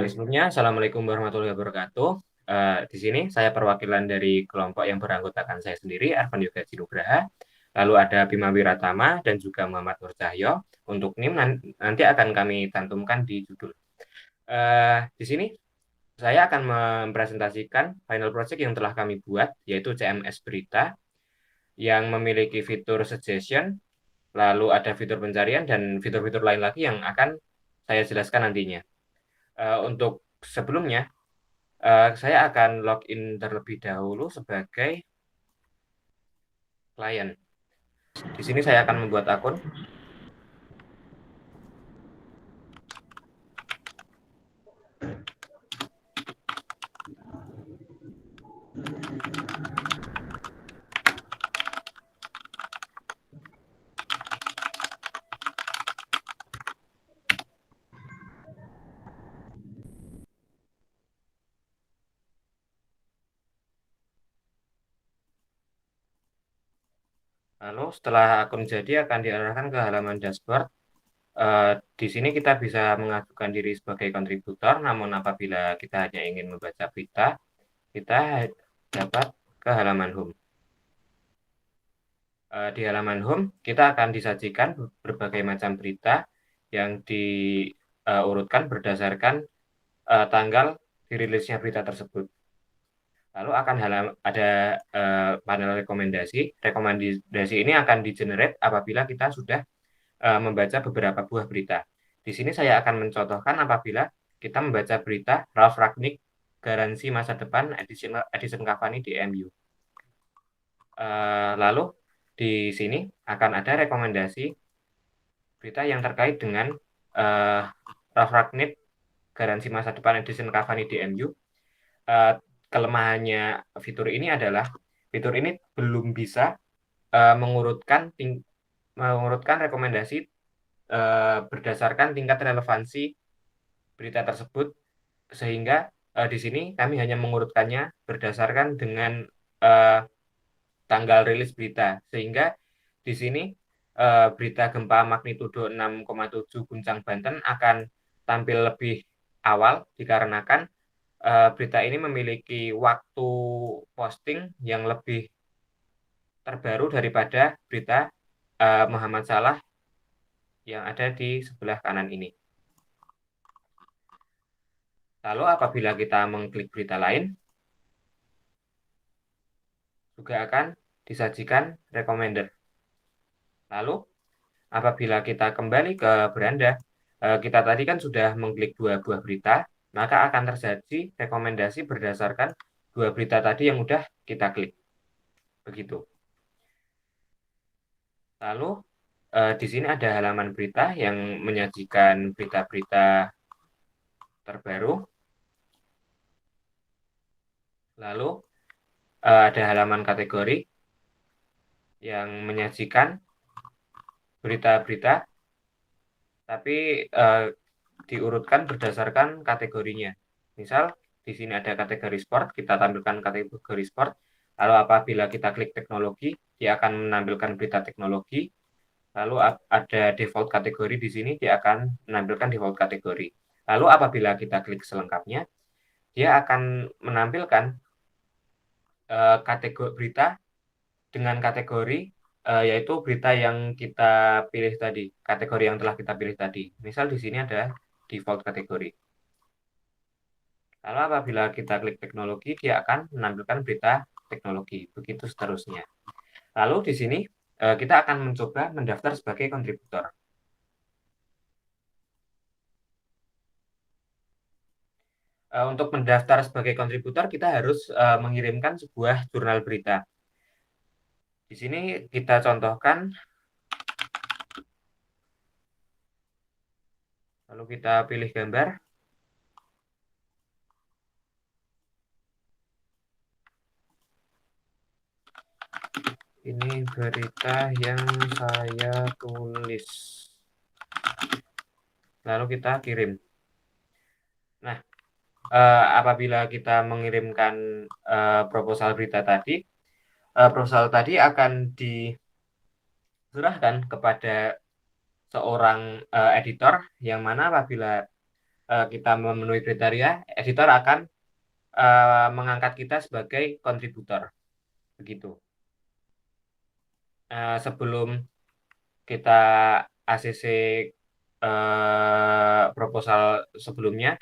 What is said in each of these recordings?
Sebelumnya, Assalamualaikum warahmatullahi wabarakatuh. Di sini saya perwakilan dari kelompok yang beranggotakan saya sendiri, Arvan Yoga Cinugraha. Lalu ada Bima Wiratama dan juga Muhammad Nur Cahyo. Untuk NIM nanti akan kami cantumkan di judul. Di sini saya akan mempresentasikan final project yang telah kami buat, yaitu CMS Berita, yang memiliki fitur suggestion, lalu ada fitur pencarian, dan fitur-fitur lain lagi yang akan saya jelaskan nantinya. Untuk sebelumnya, saya akan login terlebih dahulu sebagai klien. Di sini saya akan membuat akun. Lalu setelah akun jadi akan diarahkan ke halaman dashboard. Di sini kita bisa mengajukan diri sebagai kontributor, namun apabila kita hanya ingin membaca berita, kita dapat ke halaman home. Di halaman home, kita akan disajikan berbagai macam berita yang diurutkan berdasarkan tanggal dirilisnya berita tersebut. Lalu akan ada panel rekomendasi. Rekomendasi ini akan di-generate apabila kita sudah membaca beberapa buah berita. Di sini saya akan mencontohkan apabila kita membaca berita Ralf Rangnick garansi masa depan Edison Cavani di MU. Lalu di sini akan ada rekomendasi berita yang terkait dengan Ralf Rangnick garansi masa depan Edison Cavani di MU. Kelemahannya fitur ini adalah fitur ini belum bisa mengurutkan rekomendasi berdasarkan tingkat relevansi berita tersebut, sehingga di sini kami hanya mengurutkannya berdasarkan dengan tanggal rilis berita, sehingga di sini berita gempa magnitudo 6,7 guncang Banten akan tampil lebih awal dikarenakan berita ini memiliki waktu posting yang lebih terbaru daripada berita Muhammad Salah yang ada di sebelah kanan ini. Lalu apabila kita mengklik berita lain, juga akan disajikan recommender. Lalu apabila kita kembali ke beranda, kita tadi kan sudah mengklik dua buah berita, maka akan tersaji rekomendasi berdasarkan dua berita tadi yang udah kita klik. Begitu. Lalu di sini ada halaman berita yang menyajikan berita-berita terbaru. Lalu ada halaman kategori yang menyajikan berita-berita, tapi diurutkan berdasarkan kategorinya. Misal di sini ada kategori sport, kita tampilkan kategori sport. Lalu apabila kita klik teknologi, dia akan menampilkan berita teknologi. Lalu ada default kategori di sini, dia akan menampilkan default kategori. Lalu apabila kita klik selengkapnya, dia akan menampilkan kategori berita dengan kategori yaitu berita yang kita pilih tadi, kategori yang telah kita pilih tadi. Misal di sini ada default kategori. Lalu apabila kita klik teknologi, dia akan menampilkan berita teknologi. Begitu seterusnya. Lalu di sini kita akan mencoba mendaftar sebagai kontributor. Untuk mendaftar sebagai kontributor, kita harus mengirimkan sebuah jurnal berita. Di sini kita contohkan, lalu kita pilih gambar. Ini berita yang saya tulis. Lalu kita kirim. Nah, apabila kita mengirimkan proposal berita tadi, proposal tadi akan diserahkan kepada seorang editor, yang mana apabila kita memenuhi kriteria, editor akan mengangkat kita sebagai kontributor. Begitu. Sebelum kita ACC proposal sebelumnya,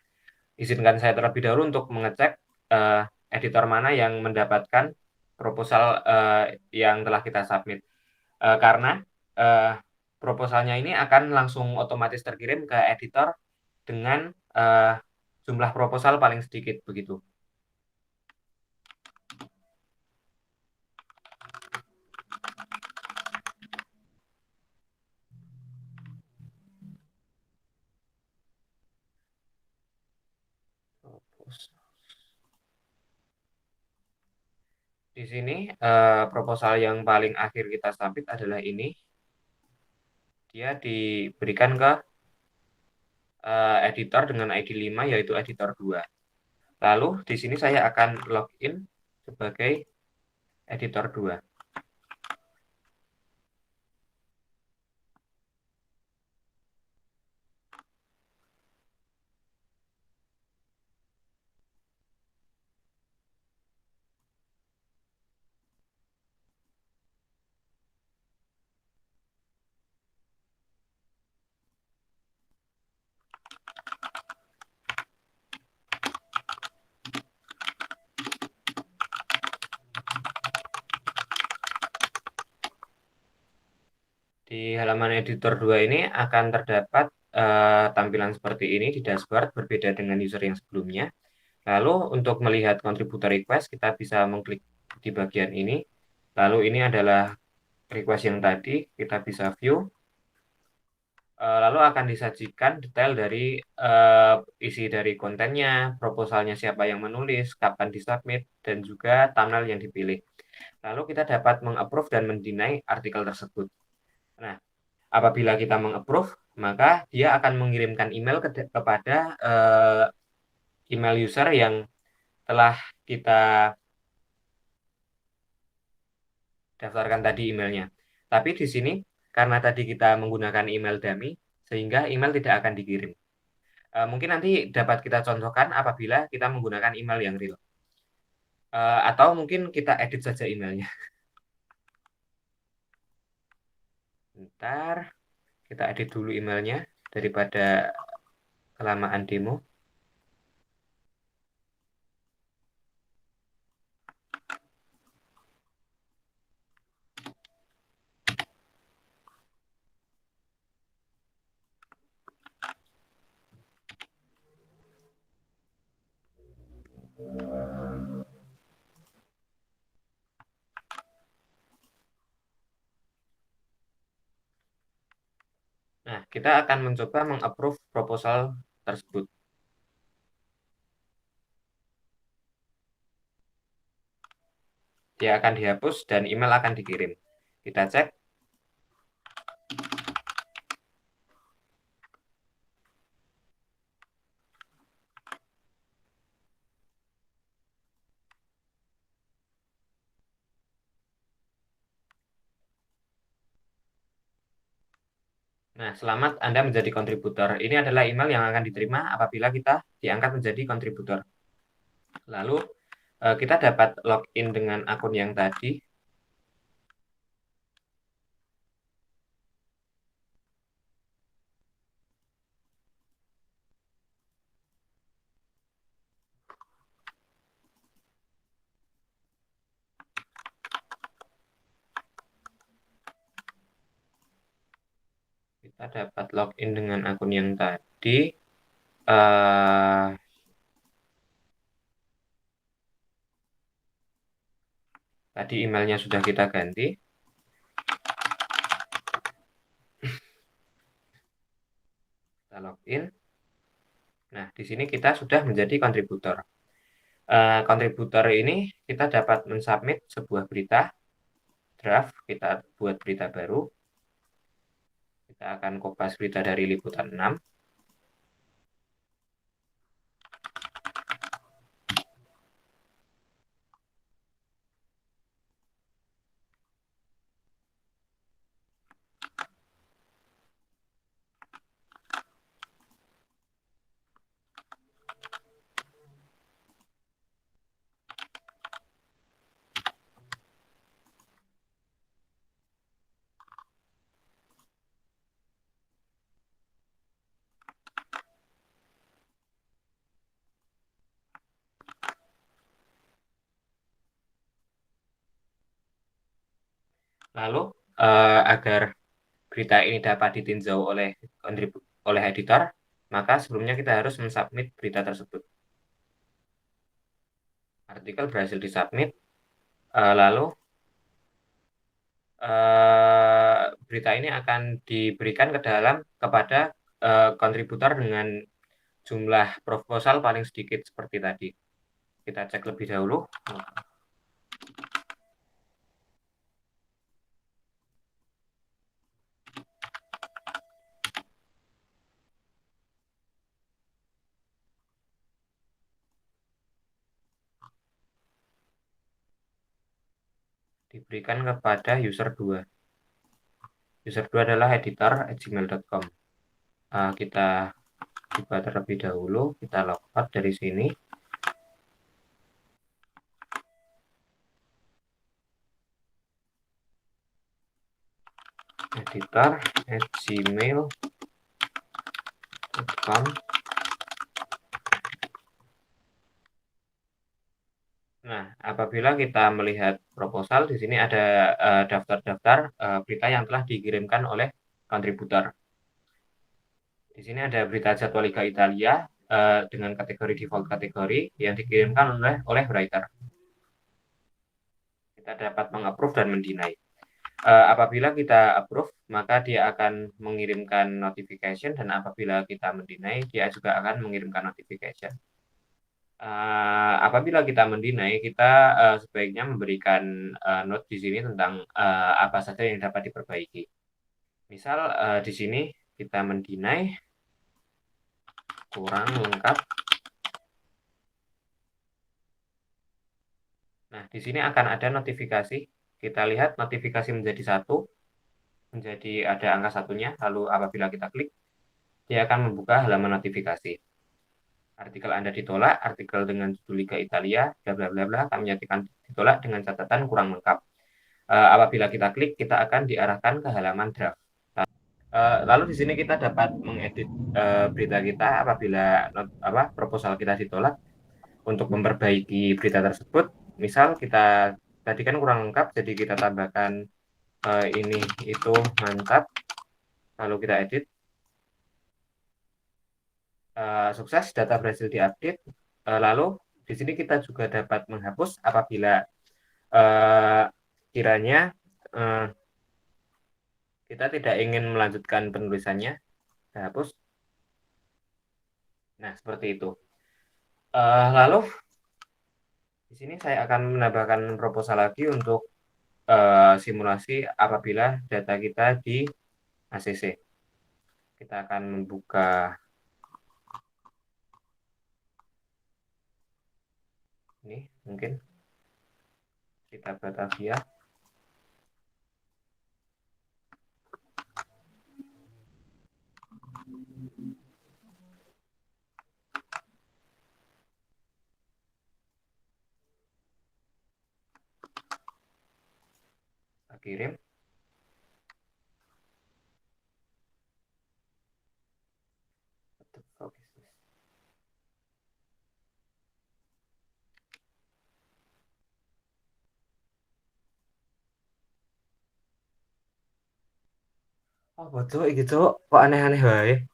izinkan saya terlebih dahulu untuk mengecek editor mana yang mendapatkan proposal yang telah kita submit. Karena eh, proposalnya ini akan langsung otomatis terkirim ke editor dengan jumlah proposal paling sedikit begitu. Di sini proposal yang paling akhir kita submit adalah ini. Dia diberikan ke editor dengan ID 5 yaitu editor 2. Lalu di sini saya akan login sebagai editor 2. Di halaman editor 2 ini akan terdapat tampilan seperti ini di dashboard berbeda dengan user yang sebelumnya. Lalu untuk melihat contributor request kita bisa mengklik di bagian ini. Lalu ini adalah request yang tadi, kita bisa view. Lalu akan disajikan detail dari isi dari kontennya, proposalnya siapa yang menulis, kapan disubmit, dan juga thumbnail yang dipilih. Lalu kita dapat mengapprove dan mendeny artikel tersebut. Nah, apabila kita mengapprove, maka dia akan mengirimkan email kepada email user yang telah kita daftarkan tadi emailnya. Tapi di sini, karena tadi kita menggunakan email dummy, sehingga email tidak akan dikirim. Mungkin nanti dapat kita contohkan apabila kita menggunakan email yang real. Atau mungkin kita edit saja emailnya. Bentar, kita edit dulu emailnya daripada kelamaan demo. Nah, kita akan mencoba mengapprove proposal tersebut. Dia akan dihapus dan email akan dikirim. Kita cek. Nah, selamat Anda menjadi kontributor. Ini adalah email yang akan diterima apabila kita diangkat menjadi kontributor. Lalu kita dapat login dengan akun yang tadi. Kita dapat login dengan akun yang tadi. Eh, Tadi emailnya sudah kita ganti. Kita login. Nah, di sini kita sudah menjadi kontributor. Kontributor ini kita dapat mensubmit sebuah berita draft. Kita buat berita baru. Kita akan kopas berita dari Liputan 6. Lalu agar berita ini dapat ditinjau oleh editor, maka sebelumnya kita harus mensubmit berita tersebut. Artikel berhasil disubmit, lalu berita ini akan diberikan kepada kontributor dengan jumlah proposal paling sedikit seperti tadi. Kita cek lebih dahulu. Diberikan kepada user 2. User 2 adalah editor@gmail.com. Kita coba terlebih dahulu, kita logout dari sini. editor@gmail.com. Nah, apabila kita melihat proposal, di sini ada daftar-daftar berita yang telah dikirimkan oleh kontributor. Di sini ada berita jadwal Liga Italia dengan kategori default kategori yang dikirimkan oleh writer. Kita dapat mengapprove dan mendeny. Apabila kita approve, maka dia akan mengirimkan notification, dan apabila kita mendeny, dia juga akan mengirimkan notification. Apabila kita mendeny, kita sebaiknya memberikan note di sini tentang apa saja yang dapat diperbaiki. Misal di sini kita mendeny kurang lengkap. Nah, di sini akan ada notifikasi. Kita lihat notifikasi menjadi 1, menjadi ada angka satunya. Lalu apabila kita klik, dia akan membuka halaman notifikasi. Artikel Anda ditolak, artikel dengan judul Liga Italia, bla bla bla bla, kami nyatakan ditolak dengan catatan kurang lengkap. Apabila kita klik, kita akan diarahkan ke halaman draft. Lalu di sini kita dapat mengedit berita kita apabila proposal kita ditolak untuk memperbaiki berita tersebut. Misal kita tadi kan kurang lengkap, jadi kita tambahkan ini itu mantap. Lalu kita edit. Sukses, data berhasil diupdate. Lalu di sini kita juga dapat menghapus apabila kiranya kita tidak ingin melanjutkan penulisannya. Kita hapus. Nah, seperti itu. Lalu di sini saya akan menambahkan proposal lagi untuk simulasi apabila data kita di ACC. Kita akan membuka ini, mungkin kita Batavia. Kita kirim. Oh, betul gitu. Kok aneh-aneh wae.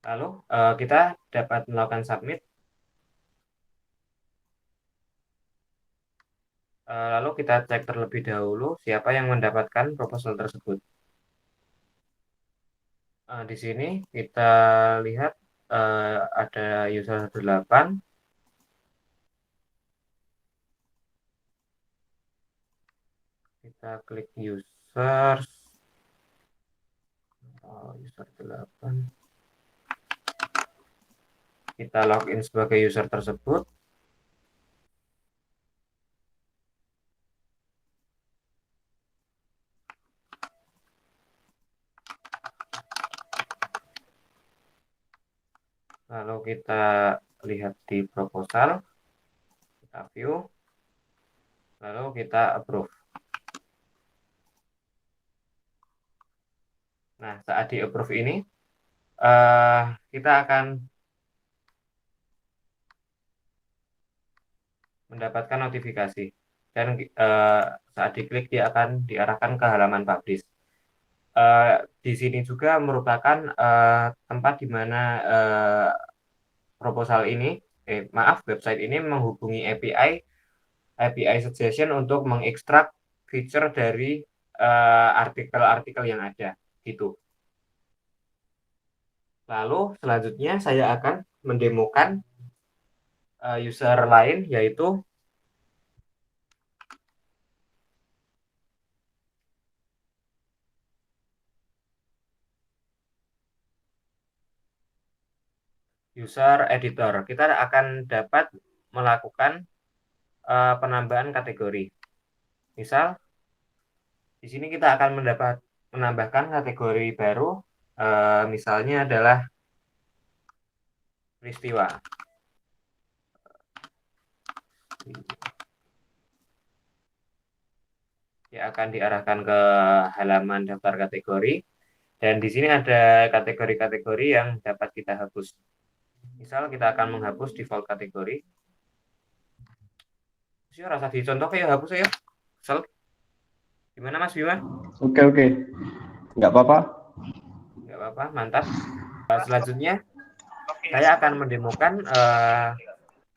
Lalu kita dapat melakukan submit. Lalu kita cek terlebih dahulu siapa yang mendapatkan proposal tersebut. Di sini kita lihat ada user 8. Kita klik users. User 8. Kita login sebagai user tersebut. Lalu kita lihat di proposal. Kita view, lalu kita approve. Nah, saat di approve ini, kita akan mendapatkan notifikasi. Dan saat diklik, dia akan diarahkan ke halaman publish. Di sini juga merupakan tempat di mana proposal ini, website ini menghubungi API suggestion untuk mengekstrak feature dari artikel-artikel yang ada, gitu. Lalu selanjutnya saya akan mendemokan user lain, yaitu user editor. Kita akan dapat melakukan penambahan kategori. Misal, di sini kita akan menambahkan kategori baru, misalnya adalah peristiwa. Dia akan diarahkan ke halaman daftar kategori, dan di sini ada kategori-kategori yang dapat kita hapus. Misal kita akan menghapus default kategori. Saya rasa dicontoh ya hapus ya. Misal, gimana Mas Bima? Oke. Nggak apa-apa. Nggak apa-apa, mantap. Selanjutnya, saya akan mendemokan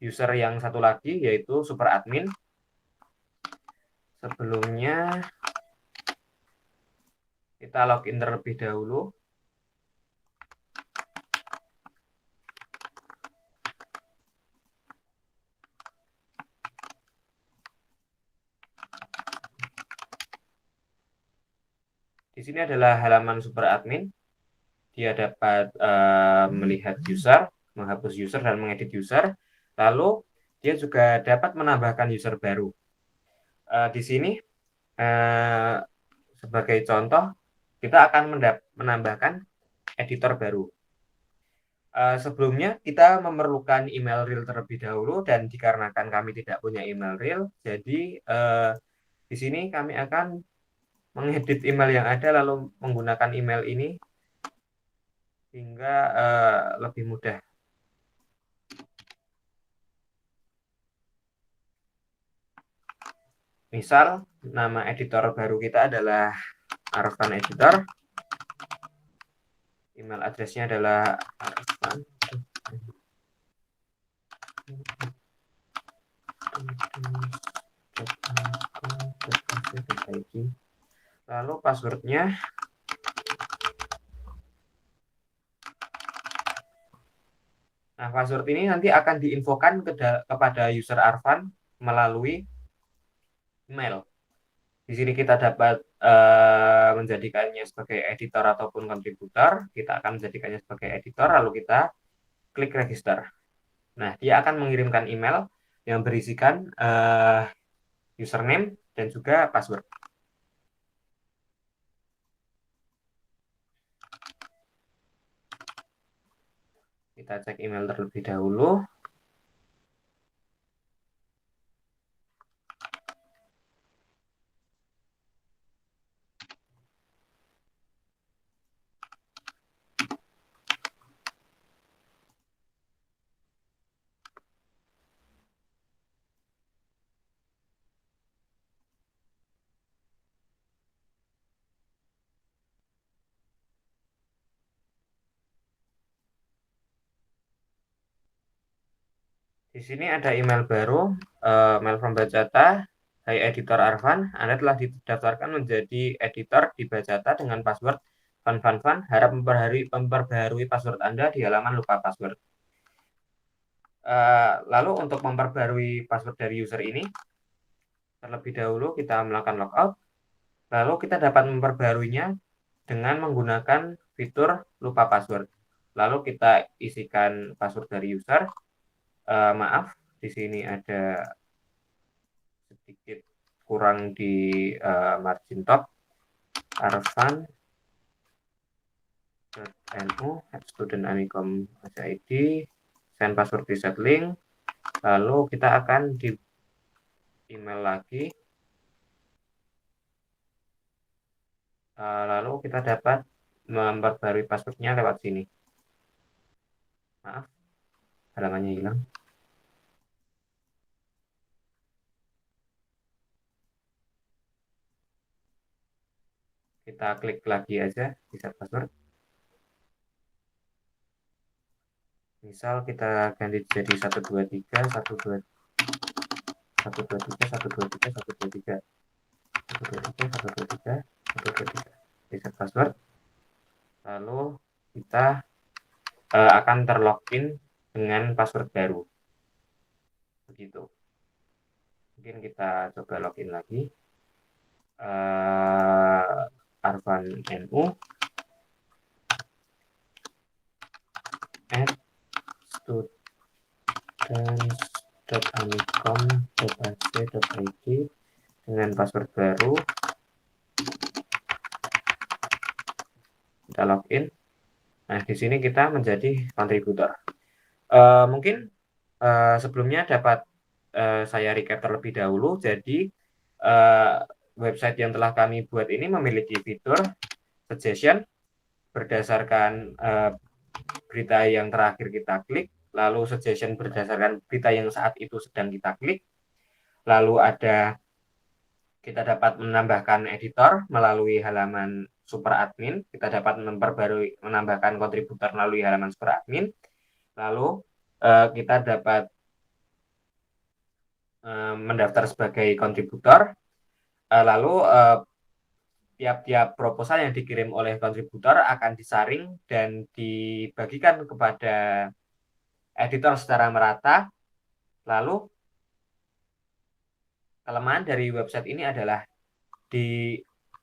user yang satu lagi, yaitu super admin. Sebelumnya, kita login terlebih dahulu. Di sini adalah halaman super admin. Dia dapat melihat user, menghapus user, dan mengedit user. Lalu dia juga dapat menambahkan user baru. Di sini sebagai contoh, kita akan menambahkan editor baru. Sebelumnya kita memerlukan email real terlebih dahulu, dan dikarenakan kami tidak punya email real, jadi di sini kami akan mengedit email yang ada lalu menggunakan email ini hingga lebih mudah. Misal nama editor baru kita adalah Arfan Editor. Email address-nya adalah Arfan. Lalu passwordnya password ini nanti akan diinfokan kepada user Arfan melalui email. Di sini kita dapat menjadikannya sebagai editor ataupun kontributor. Kita akan menjadikannya sebagai editor, lalu kita klik register. Nah, dia akan mengirimkan email yang berisikan username dan juga password. Kita cek email terlebih dahulu. Di sini ada email baru, mail from Bajata. Hai editor Arfan, Anda telah didaftarkan menjadi editor di Bajata dengan password fan. Harap memperbaharui password Anda di halaman lupa password. Lalu untuk memperbarui password dari user ini, terlebih dahulu kita melakukan logout. Lalu kita dapat memperbaruinya dengan menggunakan fitur lupa password. Lalu kita isikan password dari user. Maaf, di sini ada sedikit kurang di margin top. Arfan.nu @student.unicom.id, send password reset link. Lalu kita akan email lagi. Lalu kita dapat memperbarui passwordnya lewat sini. Maaf, halamannya hilang. Kita klik lagi aja di set password. Misal kita ganti jadi 123 123 123 123 123 123 123 di set password. Lalu kita akan terlogin dengan password baru. Begitu. Mungkin kita coba login lagi. Arfan NU students.amikom.ac.id dengan password baru. Kita login. Nah, di sini kita menjadi kontributor. Mungkin sebelumnya dapat saya recap terlebih dahulu. Jadi website yang telah kami buat ini memiliki fitur suggestion berdasarkan berita yang terakhir kita klik, lalu suggestion berdasarkan berita yang saat itu sedang kita klik, lalu kita dapat menambahkan editor melalui halaman super admin, kita dapat menambahkan kontributor melalui halaman super admin, lalu kita dapat mendaftar sebagai kontributor, lalu tiap-tiap proposal yang dikirim oleh kontributor akan disaring dan dibagikan kepada editor secara merata. Lalu kelemahan dari website ini adalah di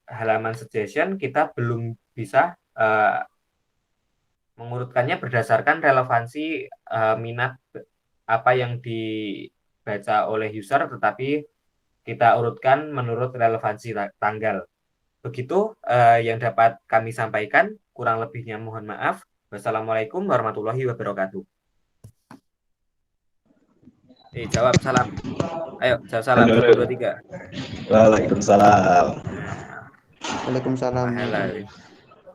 halaman suggestion kita belum bisa mengurutkannya berdasarkan relevansi minat apa yang dibaca oleh user, tetapi kita urutkan menurut relevansi tanggal. Begitu yang dapat kami sampaikan, kurang lebihnya mohon maaf. Wassalamualaikum warahmatullahi wabarakatuh. Jawab salam. Ayo, jawab salam. 1, 2, 3. Waalaikumsalam. Waalaikumsalam.